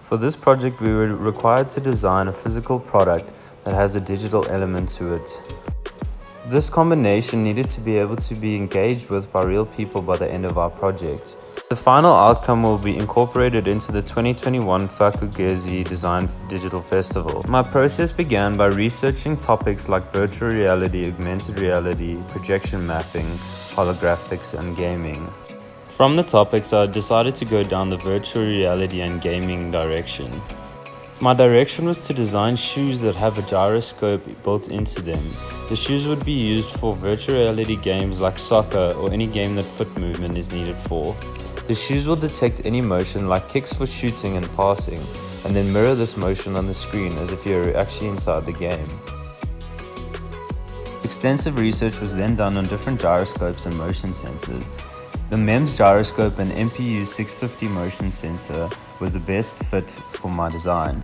For this project, we were required to design a physical product that has a digital element to it. This combination needed to be able to be engaged with by real people by the end of our project. The final outcome will be incorporated into the 2021 Fakugesi Design Digital Festival. My process began by researching topics like virtual reality, augmented reality, projection mapping, holographics, and gaming. From the topics, I decided to go down the virtual reality and gaming direction. My direction was to design shoes that have a gyroscope built into them. The shoes would be used for virtual reality games like soccer or any game that foot movement is needed for. The shoes will detect any motion like kicks for shooting and passing, and then mirror this motion on the screen as if you're actually inside the game. Extensive research was then done on different gyroscopes and motion sensors. The MEMS gyroscope and MPU 650 motion sensor was the best fit for my design.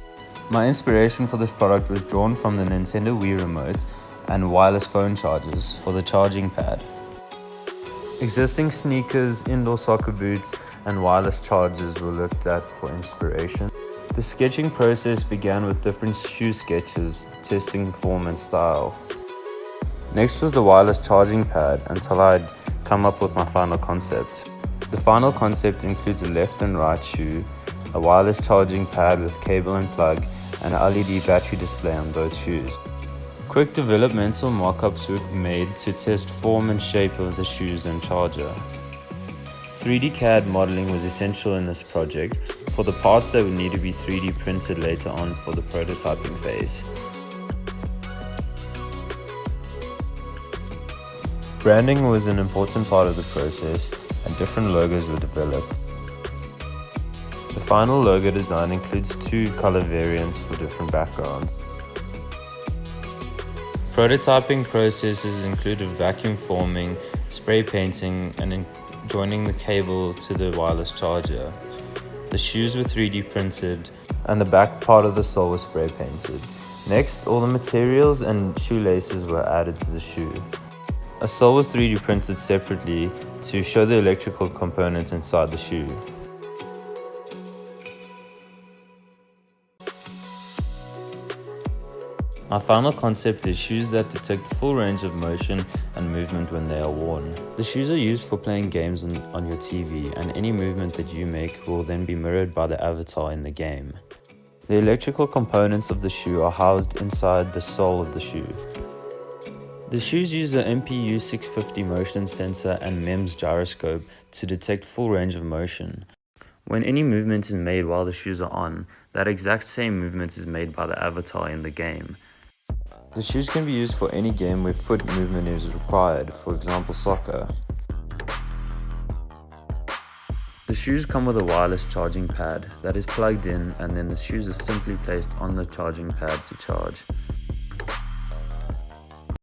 My inspiration for this product was drawn from the Nintendo Wii remote and wireless phone chargers for the charging pad. Existing sneakers, indoor soccer boots, and wireless chargers were looked at for inspiration. The sketching process began with different shoe sketches, testing form and style. Next was the wireless charging pad until I'd come up with my final concept. The final concept includes a left and right shoe, a wireless charging pad with cable and plug, and an LED battery display on both shoes. Quick developmental mock-ups were made to test form and shape of the shoes and charger. 3D CAD modeling was essential in this project for the parts that would need to be 3D printed later on for the prototyping phase. Branding was an important part of the process, and different logos were developed. The final logo design includes 2 color variants for different backgrounds. Prototyping processes included vacuum forming, spray painting, and joining the cable to the wireless charger. The shoes were 3D printed, and the back part of the sole was spray painted. Next, all the materials and shoelaces were added to the shoe. A sole was 3D printed separately to show the electrical components inside the shoe. My final concept is shoes that detect full range of motion and movement when they are worn. The shoes are used for playing games on your TV, and any movement that you make will then be mirrored by the avatar in the game. The electrical components of the shoe are housed inside the sole of the shoe. The shoes use a MPU 650 motion sensor and MEMS gyroscope to detect full range of motion. When any movement is made while the shoes are on, that exact same movement is made by the avatar in the game. The shoes can be used for any game where foot movement is required, for example soccer. The shoes come with a wireless charging pad that is plugged in, and then the shoes are simply placed on the charging pad to charge.